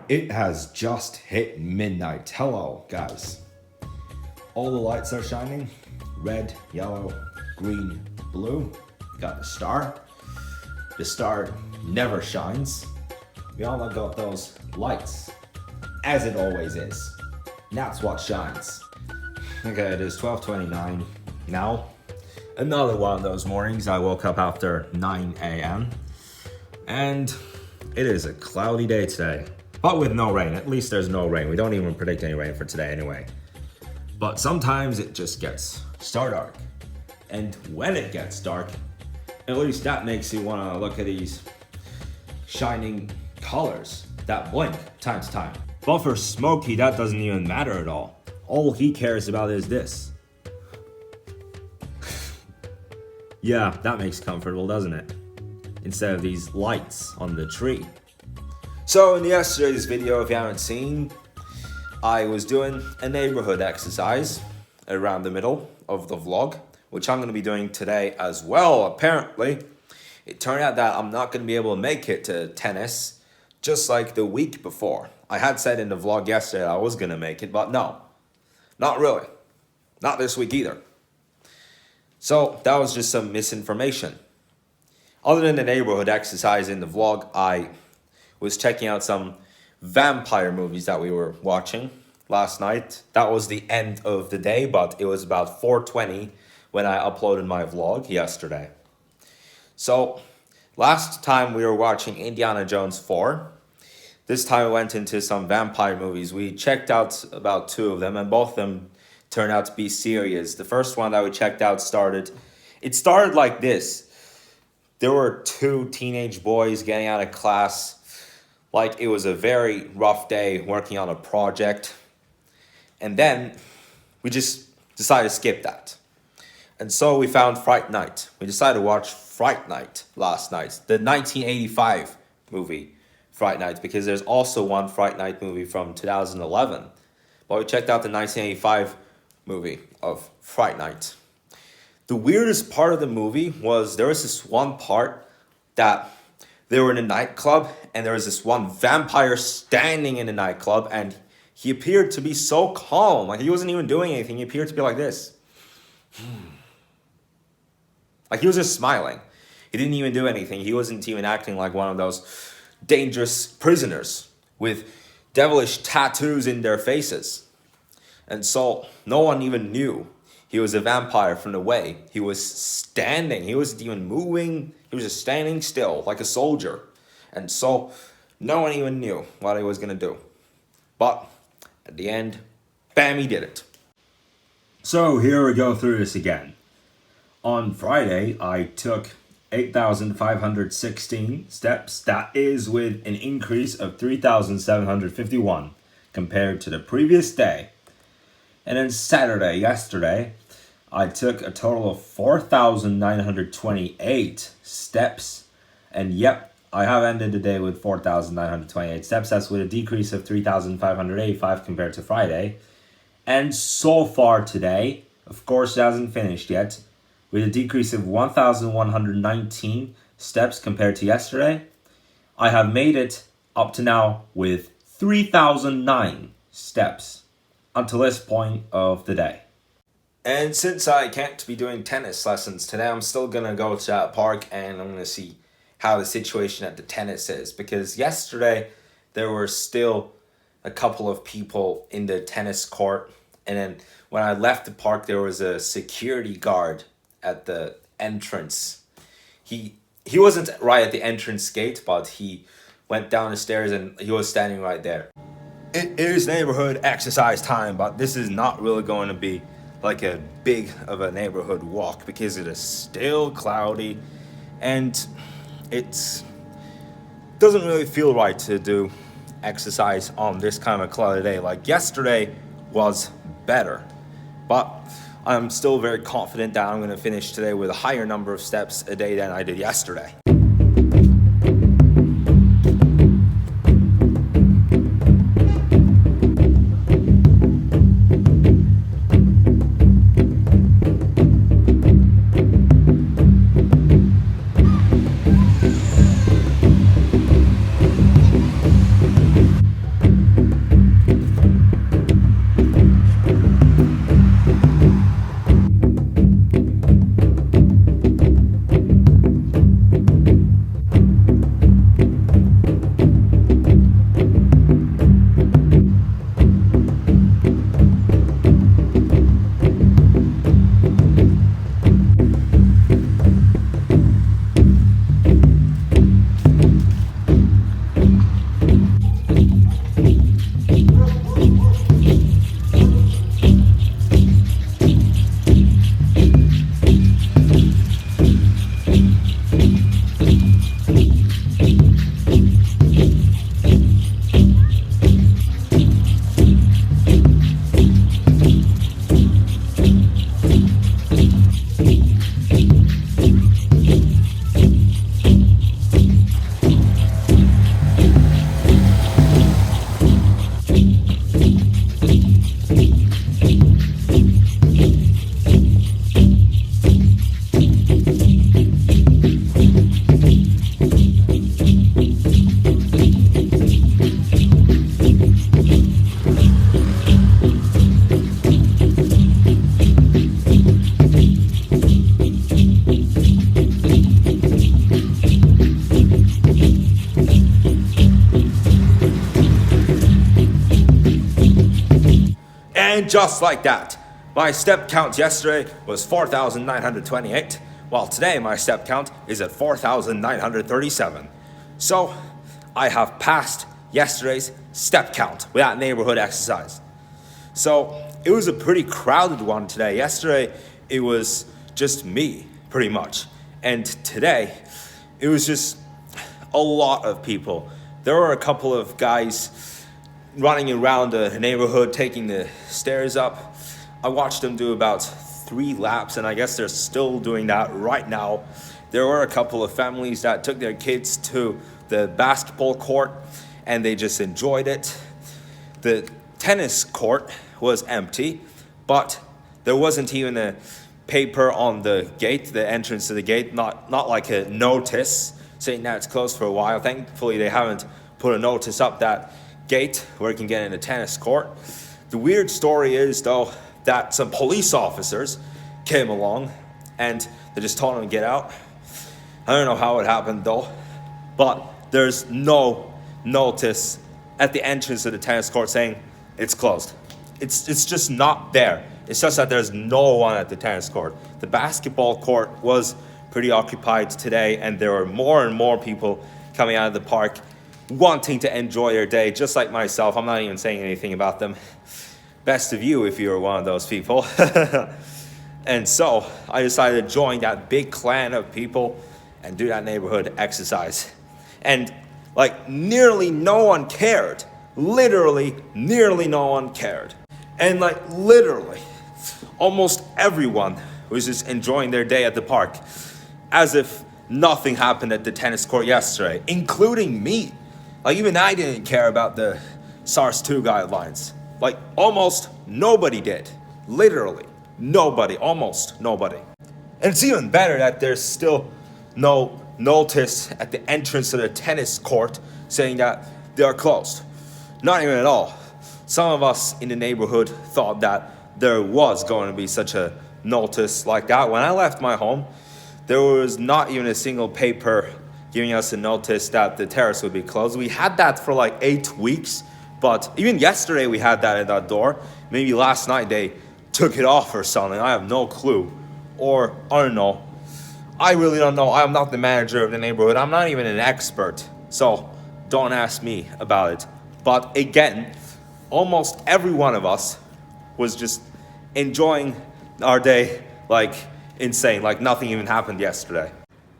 It has just hit midnight. Hello, guys. All the lights are shining. Red, yellow, green, blue. Got the star. The star never shines. We all got those lights, as it always is. That's what shines. Okay, it is 12:29 now. Another one of those mornings. I woke up after 9 a.m. and it is a cloudy day today, but with no rain. At least there's no rain. We don't even predict any rain for today anyway. But sometimes it just gets star dark. And when it gets dark, at least that makes you want to look at these shining colors that blink time to time. But for Smokey, that doesn't even matter at all. All he cares about is this. Yeah, that makes comfortable, doesn't it? Instead of these lights on the tree. So in yesterday's video, if you haven't seen, I was doing a neighborhood exercise around the middle of the vlog, which I'm going to be doing today as well. Apparently, it turned out that I'm not going to be able to make it to tennis, just like the week before. I had said in the vlog yesterday I was going to make it, but no, not really. Not this week either. So that was just some misinformation. Other than the neighborhood exercise in the vlog, I was checking out some vampire movies that we were watching last night. That was the end of the day, but it was about 4:20 when I uploaded my vlog yesterday. So last time we were watching Indiana Jones 4. This time we went into some vampire movies. We checked out about 2 of them, and both of them turned out to be serious. The first one that we checked out started like this. There were 2 teenage boys getting out of class. Like it was a very rough day working on a project. And then we just decided to skip that. And so we found Fright Night. We decided to watch Fright Night last night. The 1985 movie Fright Night, because there's also one Fright Night movie from 2011. But we checked out the 1985 movie of Fright Night. The weirdest part of the movie was there was this one part that they were in a nightclub and there was this one vampire standing in the nightclub and he appeared to be so calm. Like he wasn't even doing anything. He appeared to be like this. Like he was just smiling. He didn't even do anything. He wasn't even acting like one of those dangerous prisoners with devilish tattoos in their faces. And so no one even knew he was a vampire from the way he was standing. He wasn't even moving. He was just standing still like a soldier. And so no one even knew what he was going to do. But at the end, bam, he did it. So here we go through this again. On Friday, I took 8,516 steps. That is with an increase of 3,751 compared to the previous day. And then Saturday, yesterday, I took a total of 4,928 steps. And yep, I have ended the day with 4,928 steps. That's with a decrease of 3,585 compared to Friday. And so far today, of course it hasn't finished yet, with a decrease of 1,119 steps compared to yesterday, I have made it up to now with 3,009 steps until this point of the day. And since I can't be doing tennis lessons today, I'm still going to go to that park and I'm going to see how the situation at the tennis is. Because yesterday, there were still a couple of people in the tennis court. And then when I left the park, there was a security guard at the entrance. He wasn't right at the entrance gate, but he went down the stairs and he was standing right there. It is neighborhood exercise time, but this is not really going to be like a big of a neighborhood walk because it is still cloudy and it doesn't really feel right to do exercise on this kind of cloudy day. Like yesterday was better, but I'm still very confident that I'm going to finish today with a higher number of steps a day than I did yesterday. And just like that, my step count yesterday was 4,928, while today my step count is at 4,937. So I have passed yesterday's step count with that neighborhood exercise. So it was a pretty crowded one today. Yesterday it was just me, pretty much. And today it was just a lot of people. There were a couple of guys running around the neighborhood, taking the stairs up. I watched them do about 3 laps, and I guess they're still doing that right now. There were a couple of families that took their kids to the basketball court, and they just enjoyed it. The tennis court was empty, but there wasn't even a paper on the gate, the entrance to the gate, not like a notice saying that it's closed for a while. Thankfully, they haven't put a notice up that gate where you can get in the tennis court. The weird story is, though, that some police officers came along and they just told them to get out. I don't know how it happened, though, but there's no notice at the entrance of the tennis court saying it's closed. It's just not there. It's just that there's no one at the tennis court. The basketball court was pretty occupied today, and there were more and more people coming out of the park wanting to enjoy their day, just like myself. I'm not even saying anything about them. Best of you if you're one of those people. And so I decided to join that big clan of people and do that neighborhood exercise. And like nearly no one cared. Literally, nearly no one cared. And like literally, almost everyone was just enjoying their day at the park, as if nothing happened at the tennis court yesterday, including me. Like even I didn't care about the SARS-2 guidelines. Like almost nobody did. Literally nobody, almost nobody. And it's even better that there's still no notice at the entrance to the tennis court saying that they are closed. Not even at all. Some of us in the neighborhood thought that there was going to be such a notice like that. When I left my home, there was not even a single paper giving us a notice that the terrace would be closed. We had that for like 8 weeks, but even yesterday we had that at that door. Maybe last night they took it off or something. I have no clue. Or, I don't know. I really don't know. I'm not the manager of the neighborhood. I'm not even an expert. So, don't ask me about it. But again, almost every one of us was just enjoying our day like insane, like nothing even happened yesterday.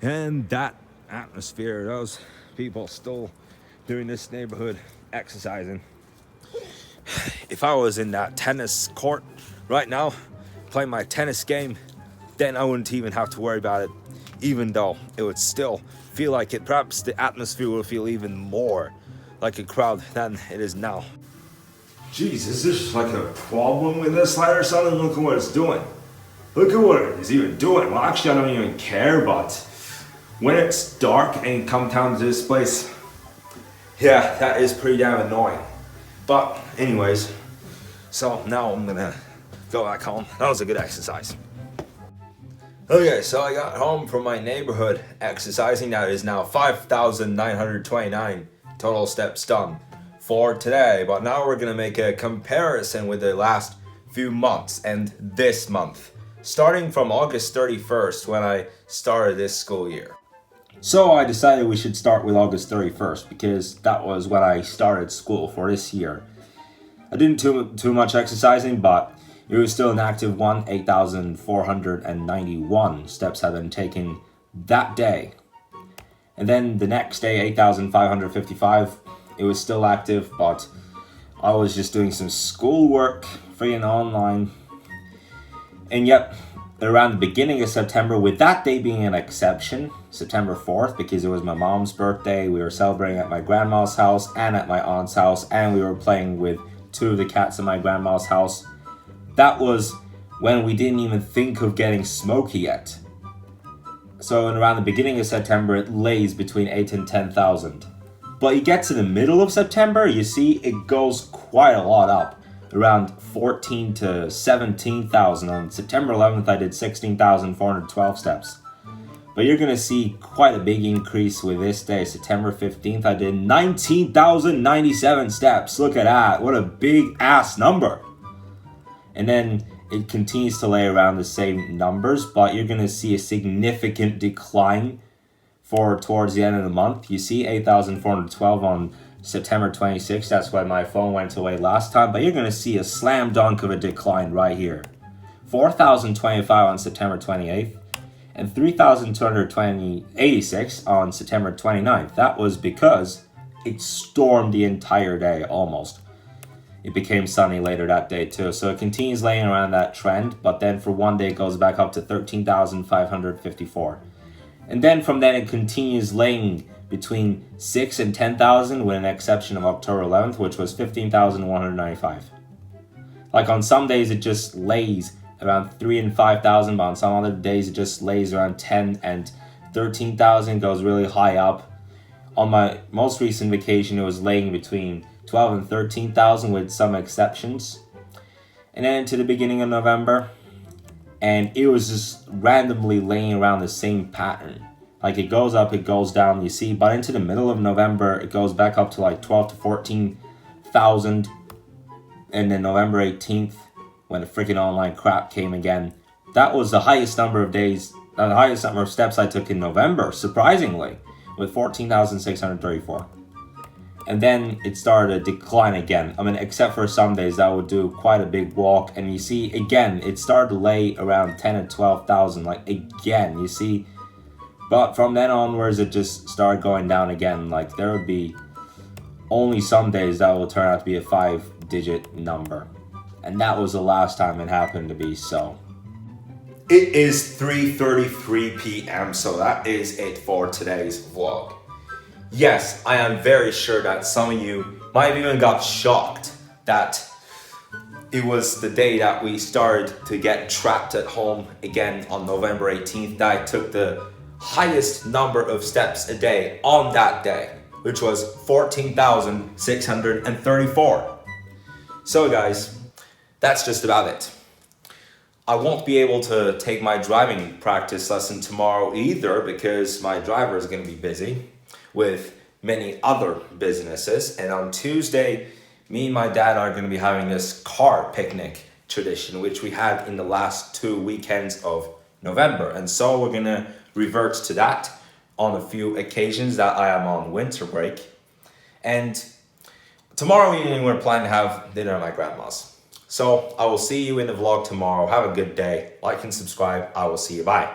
And that atmosphere, those people still doing this neighborhood exercising. If I was in that tennis court right now, playing my tennis game, then I wouldn't even have to worry about it, even though it would still feel like it. Perhaps the atmosphere will feel even more like a crowd than it is now. Jeez, is this like a problem with this light or something? Look at what it's doing. Look at what it is even doing. Well, actually, I don't even care, but when it's dark and come down to this place, yeah, that is pretty damn annoying. But anyways, so now I'm gonna go back home. That was a good exercise. Okay, so I got home from my neighborhood exercising. That is now 5,929 total steps done for today. But now we're gonna make a comparison with the last few months and this month, starting from August 31st when I started this school year. So I decided we should start with August 31st because that was when I started school for this year. I didn't do too much exercising, but it was still an active one. 8,491 steps had been taken that day. And then the next day, 8,555, it was still active, but I was just doing some schoolwork, free and online. And yep, around the beginning of September, with that day being an exception, September 4th, because it was my mom's birthday, we were celebrating at my grandma's house and at my aunt's house, and we were playing with 2 of the cats in my grandma's house. That was when we didn't even think of getting smoky yet. So around the beginning of September, it lays between 8 and 10,000. But you get to the middle of September, you see it goes quite a lot up. Around 14 to 17,000. On September 11th, I did 16,412 steps. But you're gonna see quite a big increase with this day. September 15th, I did 19,097 steps. Look at that, what a big ass number. And then it continues to lay around the same numbers, but you're going to see a significant decline for towards the end of the month. You see 8,412 on September 26th. That's why my phone went away last time. But you're going to see a slam dunk of a decline right here. 4,025 on September 28th. And 3,286 on September 29th. That was because it stormed the entire day almost. It became sunny later that day too. So it continues laying around that trend, but then for one day it goes back up to 13,554. And then from then it continues laying between 6 and 10,000 with an exception of October 11th, which was 15,195. Like on some days it just lays around 3 and 5,000, but on some other days it just lays around 10 and 13,000, goes really high up. On my most recent vacation it was laying between 12 and 13,000 with some exceptions. And then to the beginning of November, and it was just randomly laying around the same pattern. Like it goes up, it goes down, you see, but into the middle of November, it goes back up to like 12 to 14,000. And then November 18th, when the freaking online crap came again, that was the highest number of days, the highest number of steps I took in November, surprisingly, with 14,634. And then it started to decline again. I mean, except for some days that would do quite a big walk. And you see, again, it started to lay around 10 and 12,000. Like, again, you see. But from then onwards, it just started going down again. Like, there would be only some days that will turn out to be a 5-digit number. And that was the last time it happened to be so. It is 3:33 p.m. So that is it for today's vlog. Yes, I am very sure that some of you might have even got shocked that it was the day that we started to get trapped at home again on November 18th that I took the highest number of steps a day on that day, which was 14,634. So guys, that's just about it. I won't be able to take my driving practice lesson tomorrow either because my driver is going to be busy with many other businesses. And on Tuesday, me and my dad are going to be having this car picnic tradition, which we had in the last 2 weekends of November. And so we're going to revert to that on a few occasions that I am on winter break. And tomorrow evening, we're planning to have dinner at my grandma's. So I will see you in the vlog tomorrow. Have a good day. Like and subscribe. I will see you. Bye.